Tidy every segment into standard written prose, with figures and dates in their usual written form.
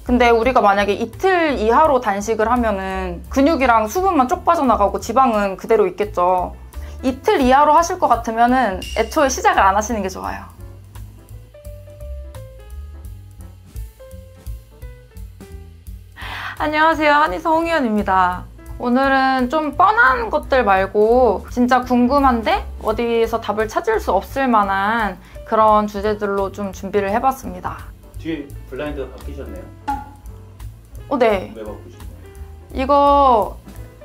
근데 우리가 만약에 이틀 이하로 단식을 하면은 근육이랑 수분만 쪽 빠져나가고 지방은 그대로 있겠죠. 이틀 이하로 하실 것 같으면은 애초에 시작을 안 하시는 게 좋아요. 안녕하세요, 한의사 홍희연입니다. 오늘은 좀 뻔한 것들 말고 진짜 궁금한데 어디서 답을 찾을 수 없을 만한 그런 주제들로 좀 준비를 해봤습니다. 뒤에 블라인드가 바뀌셨네요? 네. 왜 바꾸신 이거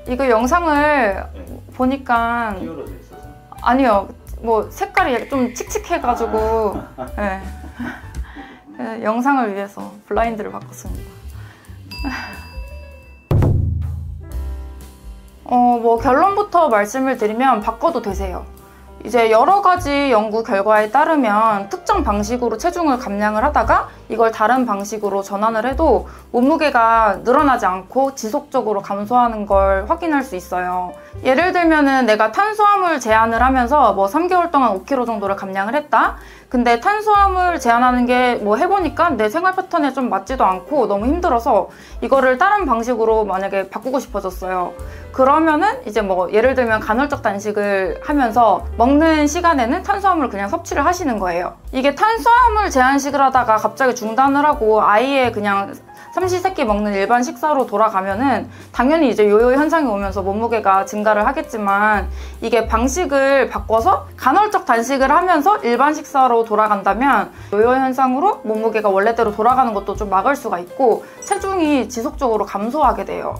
거예요? 영상을 네. 보니까 히어로져 있어서? 아니요, 뭐 색깔이 좀 칙칙해가지고 네. 영상을 위해서 블라인드를 바꿨습니다. 뭐 결론부터 말씀을 드리면 바꿔도 되세요. 이제 여러 가지 연구 결과에 따르면 특정 방식으로 체중을 감량을 하다가 이걸 다른 방식으로 전환을 해도 몸무게가 늘어나지 않고 지속적으로 감소하는 걸 확인할 수 있어요. 예를 들면은 내가 탄수화물 제한을 하면서 뭐 3개월 동안 5kg 정도를 감량을 했다? 근데 탄수화물 제한하는 게 뭐 해보니까 내 생활 패턴에 좀 맞지도 않고 너무 힘들어서 이거를 다른 방식으로 만약에 바꾸고 싶어졌어요. 그러면은 이제 뭐 예를 들면 간헐적 단식을 하면서 먹는 시간에는 탄수화물을 그냥 섭취를 하시는 거예요. 이게 탄수화물 제한식을 하다가 갑자기 중단을 하고 아예 그냥 삼시세끼 먹는 일반 식사로 돌아가면은 당연히 이제 요요 현상이 오면서 몸무게가 증가를 하겠지만, 이게 방식을 바꿔서 간헐적 단식을 하면서 일반 식사로 돌아간다면 요요 현상으로 몸무게가 원래대로 돌아가는 것도 좀 막을 수가 있고 체중이 지속적으로 감소하게 돼요.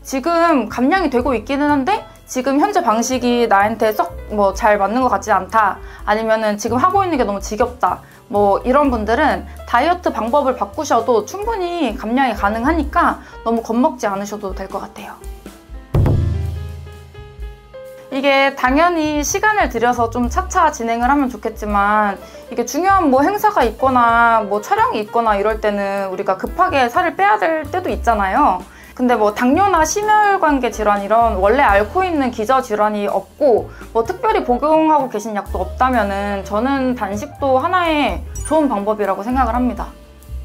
지금 감량이 되고 있기는 한데 지금 현재 방식이 나한테 썩 뭐 잘 맞는 것 같지 않다, 아니면은 지금 하고 있는 게 너무 지겹다, 뭐 이런 분들은 다이어트 방법을 바꾸셔도 충분히 감량이 가능하니까 너무 겁먹지 않으셔도 될 것 같아요. 이게 당연히 시간을 들여서 좀 차차 진행을 하면 좋겠지만, 이게 중요한 뭐 행사가 있거나 뭐 촬영이 있거나 이럴 때는 우리가 급하게 살을 빼야 될 때도 있잖아요. 근데 뭐 당뇨나 심혈관계 질환 이런 원래 앓고 있는 기저질환이 없고 뭐 특별히 복용하고 계신 약도 없다면은 저는 단식도 하나의 좋은 방법이라고 생각을 합니다.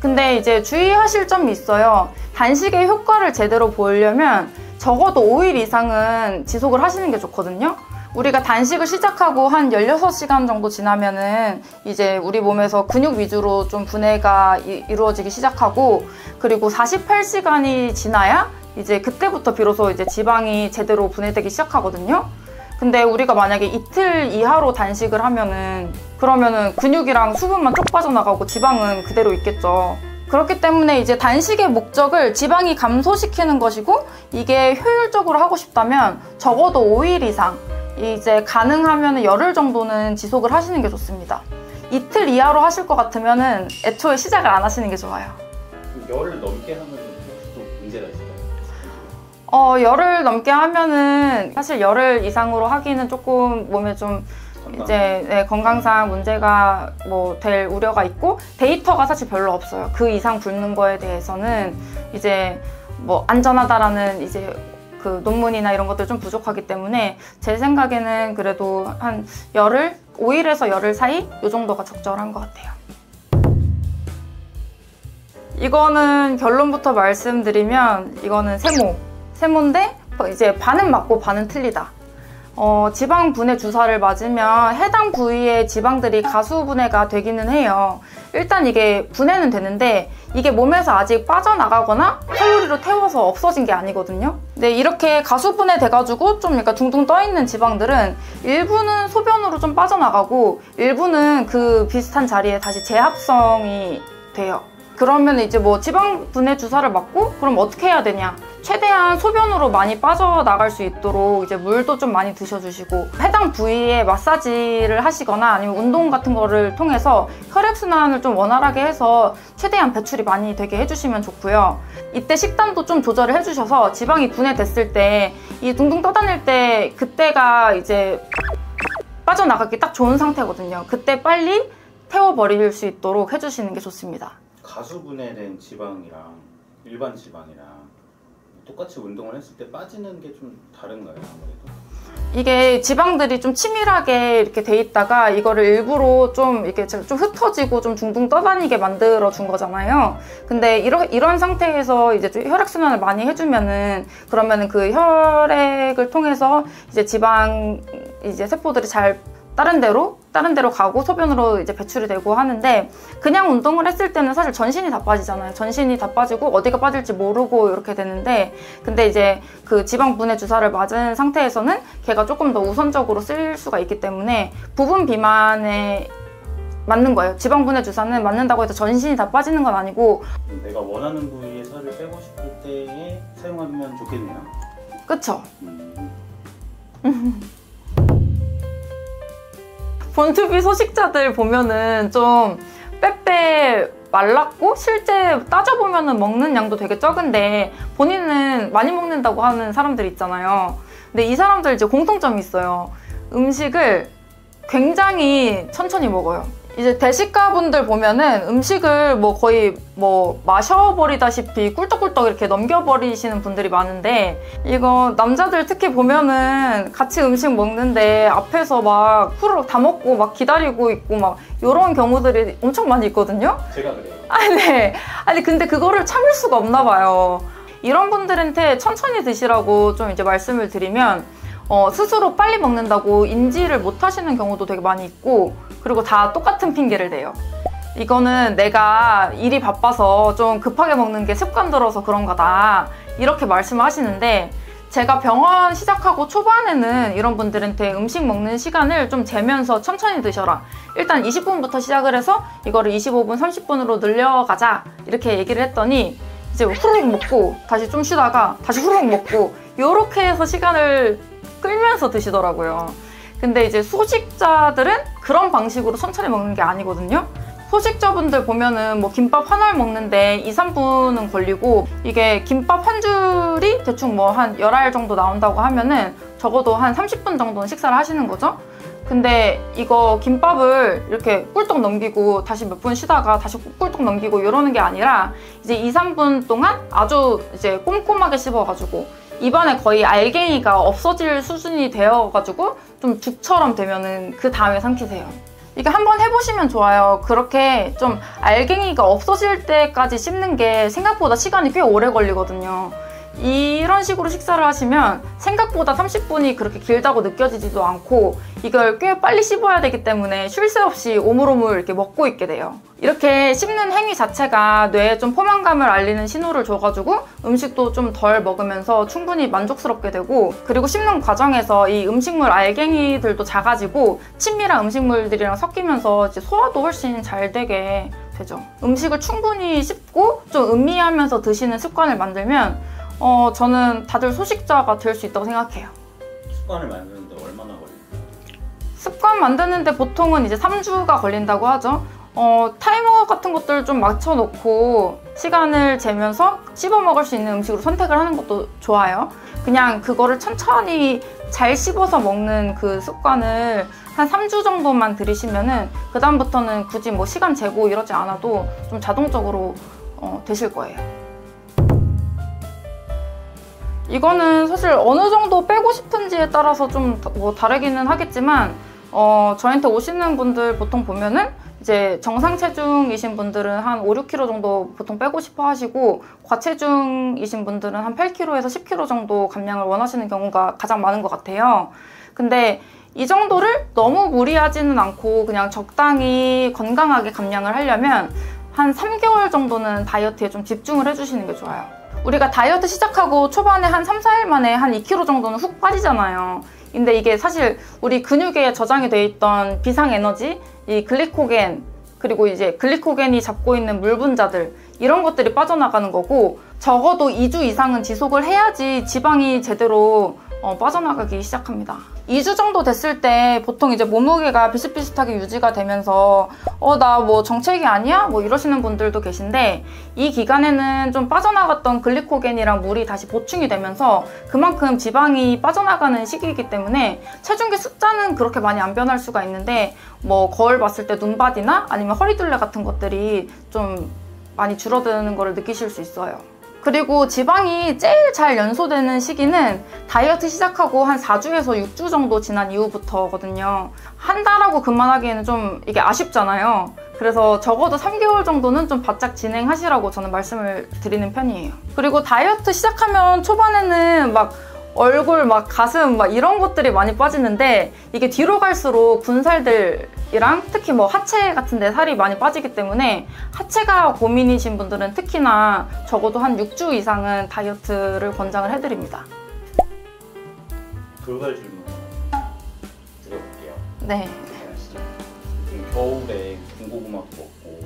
근데 이제 주의하실 점이 있어요. 단식의 효과를 제대로 보려면 적어도 5일 이상은 지속을 하시는 게 좋거든요. 우리가 단식을 시작하고 한 16시간 정도 지나면은 이제 우리 몸에서 근육 위주로 좀 분해가 이루어지기 시작하고, 그리고 48시간이 지나야 이제 그때부터 비로소 이제 지방이 제대로 분해되기 시작하거든요. 근데 우리가 만약에 이틀 이하로 단식을 하면은 그러면은 근육이랑 수분만 쪽 빠져나가고 지방은 그대로 있겠죠. 그렇기 때문에 이제 단식의 목적을 지방이 감소시키는 것이고, 이게 효율적으로 하고 싶다면 적어도 5일 이상, 이제 가능하면 열흘 정도는 지속을 하시는 게 좋습니다. 이틀 이하로 하실 것 같으면은 애초에 시작을 안 하시는 게 좋아요. 열을 넘게 하면 혹시 또 문제가 있을까요? 열을 넘게 하면은 사실 열흘 이상으로 하기는 조금 몸에 좀 이제 건강상 문제가 뭐 될 우려가 있고, 데이터가 사실 별로 없어요. 그 이상 굶는 거에 대해서는 이제 뭐 안전하다라는 이제 그 논문이나 이런 것들 좀 부족하기 때문에 제 생각에는 그래도 한 열흘, 5일에서 열흘 사이 이 정도가 적절한 것 같아요. 이거는 결론부터 말씀드리면 이거는 세모인데 이제 반은 맞고 반은 틀리다. 지방 분해 주사를 맞으면 해당 부위의 지방들이 가수 분해가 되기는 해요. 일단 이게 분해는 되는데 이게 몸에서 아직 빠져나가거나 칼로리로 태워서 없어진 게 아니거든요. 근데 이렇게 가수 분해 돼가지고 좀 약간 둥둥 떠있는 지방들은 일부는 소변으로 좀 빠져나가고 일부는 그 비슷한 자리에 다시 재합성이 돼요. 그러면 이제 뭐 지방 분해 주사를 맞고 그럼 어떻게 해야 되냐? 최대한 소변으로 많이 빠져나갈 수 있도록 이제 물도 좀 많이 드셔주시고, 해당 부위에 마사지를 하시거나 아니면 운동 같은 거를 통해서 혈액순환을 좀 원활하게 해서 최대한 배출이 많이 되게 해주시면 좋고요. 이때 식단도 좀 조절을 해주셔서 지방이 분해됐을 때 이 둥둥 떠다닐 때 그때가 이제 빠져나가기 딱 좋은 상태거든요. 그때 빨리 태워버릴 수 있도록 해주시는 게 좋습니다. 가수 분해된 지방이랑 일반 지방이랑 똑같이 운동을 했을 때 빠지는 게 좀 다른가요, 아무래도? 이게 지방들이 좀 치밀하게 이렇게 돼 있다가 이거를 일부러 좀 이렇게 좀 흩어지고 좀 둥둥 떠다니게 만들어 준 거잖아요. 근데 이런 상태에서 이제 좀 혈액순환을 많이 해주면은 그러면은 그 혈액을 통해서 이제 지방 이제 세포들이 잘 다른 데로 가고 소변으로 이제 배출이 되고 하는데, 그냥 운동을 했을 때는 사실 전신이 다 빠지잖아요. 전신이 다 빠지고 어디가 빠질지 모르고 이렇게 되는데, 근데 이제 그 지방 분해 주사를 맞은 상태에서는 걔가 조금 더 우선적으로 쓸 수가 있기 때문에 부분 비만에 맞는 거예요. 지방 분해 주사는 맞는다고 해서 전신이 다 빠지는 건 아니고. 내가 원하는 부위에 살을 빼고 싶을 때에 사용하면 좋겠네요. 그쵸? 본투비 소식자들 보면은 좀 빼빼 말랐고 실제 따져보면은 먹는 양도 되게 적은데 본인은 많이 먹는다고 하는 사람들 있잖아요. 근데 이 사람들 이제 공통점이 있어요. 음식을 굉장히 천천히 먹어요. 이제 대식가분들 보면은 음식을 뭐 거의 뭐 마셔버리다시피 꿀떡꿀떡 이렇게 넘겨버리시는 분들이 많은데, 이거 남자들 특히 보면은 같이 음식 먹는데 앞에서 막 후루룩 다 먹고 막 기다리고 있고 막 이런 경우들이 엄청 많이 있거든요. 제가 그래요. 네. 아니 근데 그거를 참을 수가 없나 봐요. 이런 분들한테 천천히 드시라고 좀 이제 말씀을 드리면 스스로 빨리 먹는다고 인지를 못 하시는 경우도 되게 많이 있고, 그리고 다 똑같은 핑계를 대요. 이거는 내가 일이 바빠서 좀 급하게 먹는 게 습관 들어서 그런 거다, 이렇게 말씀을 하시는데, 제가 병원 시작하고 초반에는 이런 분들한테 음식 먹는 시간을 좀 재면서 천천히 드셔라, 일단 20분부터 시작을 해서 이거를 25분, 30분으로 늘려가자, 이렇게 얘기를 했더니 이제 후루룩 먹고 다시 좀 쉬다가 다시 후루룩 먹고 이렇게 해서 시간을 끌면서 드시더라고요. 근데 이제 소식자들은 그런 방식으로 천천히 먹는 게 아니거든요. 소식자분들 보면은 뭐 김밥 하나를 먹는데 2, 3분은 걸리고, 이게 김밥 한 줄이 대충 뭐 한 10알 정도 나온다고 하면은 적어도 한 30분 정도는 식사를 하시는 거죠. 근데 이거 김밥을 이렇게 꿀떡 넘기고 다시 몇 분 쉬다가 다시 꿀떡 넘기고 이러는 게 아니라 이제 2, 3분 동안 아주 이제 꼼꼼하게 씹어가지고 입안에 거의 알갱이가 없어질 수준이 되어가지고 좀 죽처럼 되면은 그 다음에 삼키세요. 이게 한번 해보시면 좋아요. 그렇게 좀 알갱이가 없어질 때까지 씹는 게 생각보다 시간이 꽤 오래 걸리거든요. 이런 식으로 식사를 하시면 생각보다 30분이 그렇게 길다고 느껴지지도 않고, 이걸 꽤 빨리 씹어야 되기 때문에 쉴 새 없이 오물오물 이렇게 먹고 있게 돼요. 이렇게 씹는 행위 자체가 뇌에 좀 포만감을 알리는 신호를 줘가지고 음식도 좀 덜 먹으면서 충분히 만족스럽게 되고, 그리고 씹는 과정에서 이 음식물 알갱이들도 작아지고 친밀한 음식물들이랑 섞이면서 이제 소화도 훨씬 잘 되게 되죠. 음식을 충분히 씹고 좀 음미하면서 드시는 습관을 만들면 저는 다들 소식자가 될 수 있다고 생각해요. 습관을 만드는데 얼마나 걸릴까요? 습관 만드는데 보통은 이제 3주가 걸린다고 하죠. 타이머 같은 것들 좀 맞춰놓고 시간을 재면서 씹어 먹을 수 있는 음식으로 선택을 하는 것도 좋아요. 그냥 그거를 천천히 잘 씹어서 먹는 그 습관을 한 3주 정도만 들이시면은 그 다음부터는 굳이 뭐 시간 재고 이러지 않아도 좀 자동적으로 되실 거예요. 이거는 사실 어느 정도 빼고 싶은지에 따라서 좀 뭐 다르기는 하겠지만, 저한테 오시는 분들 보통 보면은 이제 정상 체중이신 분들은 한 5, 6kg 정도 보통 빼고 싶어 하시고, 과체중이신 분들은 한 8kg에서 10kg 정도 감량을 원하시는 경우가 가장 많은 것 같아요. 근데 이 정도를 너무 무리하지는 않고 그냥 적당히 건강하게 감량을 하려면 한 3개월 정도는 다이어트에 좀 집중을 해주시는 게 좋아요. 우리가 다이어트 시작하고 초반에 한 3, 4일 만에 한 2kg 정도는 훅 빠지잖아요. 근데 이게 사실 우리 근육에 저장이 돼 있던 비상에너지, 이 글리코겐, 그리고 이제 글리코겐이 잡고 있는 물 분자들, 이런 것들이 빠져나가는 거고, 적어도 2주 이상은 지속을 해야지 지방이 제대로 빠져나가기 시작합니다. 2주 정도 됐을 때 보통 이제 몸무게가 비슷비슷하게 유지가 되면서 나 뭐 정체기 아니야? 뭐 이러시는 분들도 계신데, 이 기간에는 좀 빠져나갔던 글리코겐이랑 물이 다시 보충이 되면서 그만큼 지방이 빠져나가는 시기이기 때문에 체중계 숫자는 그렇게 많이 안 변할 수가 있는데, 뭐 거울 봤을 때 눈바디나 아니면 허리둘레 같은 것들이 좀 많이 줄어드는 거를 느끼실 수 있어요. 그리고 지방이 제일 잘 연소되는 시기는 다이어트 시작하고 한 4주에서 6주 정도 지난 이후부터거든요. 한 달하고 그만하기에는 좀 이게 아쉽잖아요. 그래서 적어도 3개월 정도는 좀 바짝 진행하시라고 저는 말씀을 드리는 편이에요. 그리고 다이어트 시작하면 초반에는 막 얼굴, 막 가슴, 막 이런 것들이 많이 빠지는데 이게 뒤로 갈수록 군살들이랑 특히 뭐 하체 같은 데 살이 많이 빠지기 때문에 하체가 고민이신 분들은 특히나 적어도 한 6주 이상은 다이어트를 권장을 해드립니다. 돌발 질문 드려볼게요. 네. 지금 겨울에 군고구마도 먹고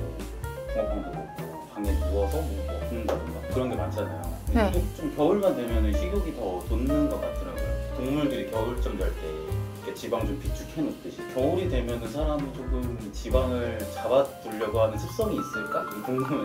붕어빵도 먹고 방에 누워서 뭐 먹는다든가 그런 게 많잖아요. 네. 좀 겨울만 되면 식욕이 더 돋는 것 같더라고요. 동물들이 겨울잠 잘 때 지방 좀 비축해 놓듯이 겨울이 되면 사람이 조금 지방을 잡아두려고 하는 습성이 있을까? 좀 궁금해요.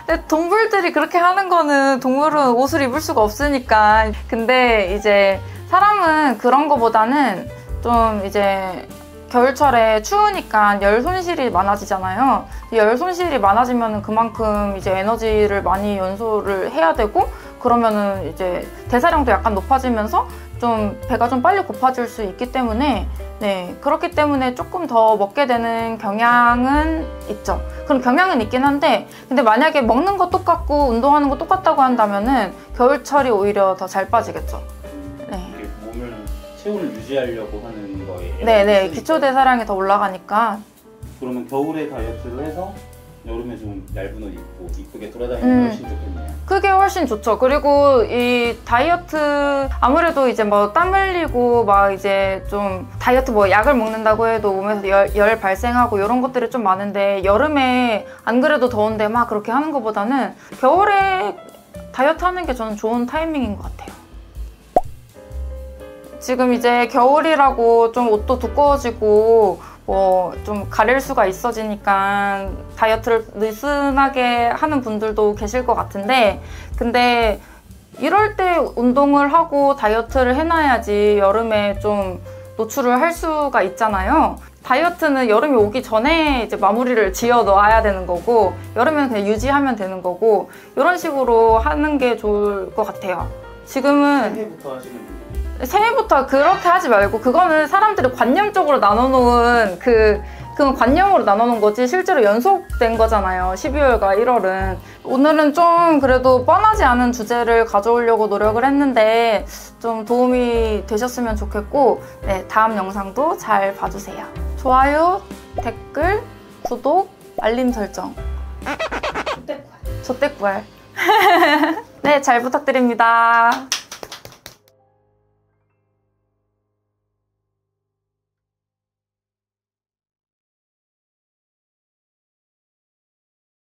근데 동물들이 그렇게 하는 거는 동물은 옷을 입을 수가 없으니까. 근데 이제 사람은 그런 거보다는 좀 이제 겨울철에 추우니까 열 손실이 많아지잖아요. 열 손실이 많아지면 그만큼 이제 에너지를 많이 연소를 해야 되고, 그러면은 이제 대사량도 약간 높아지면서 좀 배가 좀 빨리 고파질 수 있기 때문에, 네, 그렇기 때문에 조금 더 먹게 되는 경향은 있죠. 그럼 경향은 있긴 한데, 근데 만약에 먹는 거 똑같고 운동하는 거 똑같다고 한다면은 겨울철이 오히려 더 잘 빠지겠죠. 네. 몸을 체온을 유지하려고 하는 거에 네네, 기초 대사량이 더 올라가니까. 그러면 겨울에 다이어트를 해서 여름에 좀 얇은 옷 입고 이쁘게 돌아다니는 게 훨씬 좋겠네요. 그게 훨씬 좋죠. 그리고 이 다이어트 아무래도 이제 뭐 땀 흘리고 막 이제 좀 다이어트 뭐 약을 먹는다고 해도 몸에서 열 발생하고 이런 것들이 좀 많은데, 여름에 안 그래도 더운데 막 그렇게 하는 것보다는 겨울에 다이어트 하는 게 저는 좋은 타이밍인 것 같아요. 지금 이제 겨울이라고 좀 옷도 두꺼워지고 뭐 좀 가릴 수가 있어지니까 다이어트를 느슨하게 하는 분들도 계실 것 같은데, 근데 이럴 때 운동을 하고 다이어트를 해놔야지 여름에 좀 노출을 할 수가 있잖아요. 다이어트는 여름이 오기 전에 이제 마무리를 지어 넣어야 되는 거고, 여름에는 그냥 유지하면 되는 거고, 이런 식으로 하는 게 좋을 것 같아요. 지금은 새해부터 하시는 분들 새해부터 그렇게 하지 말고, 그거는 사람들이 관념적으로 나눠놓은 그건 관념으로 나눠놓은 거지 실제로 연속된 거잖아요. 12월과 1월은. 오늘은 좀 그래도 뻔하지 않은 주제를 가져오려고 노력을 했는데 좀 도움이 되셨으면 좋겠고, 네, 다음 영상도 잘 봐주세요. 좋아요, 댓글, 구독, 알림 설정. 조댓구알. 네, 잘 부탁드립니다.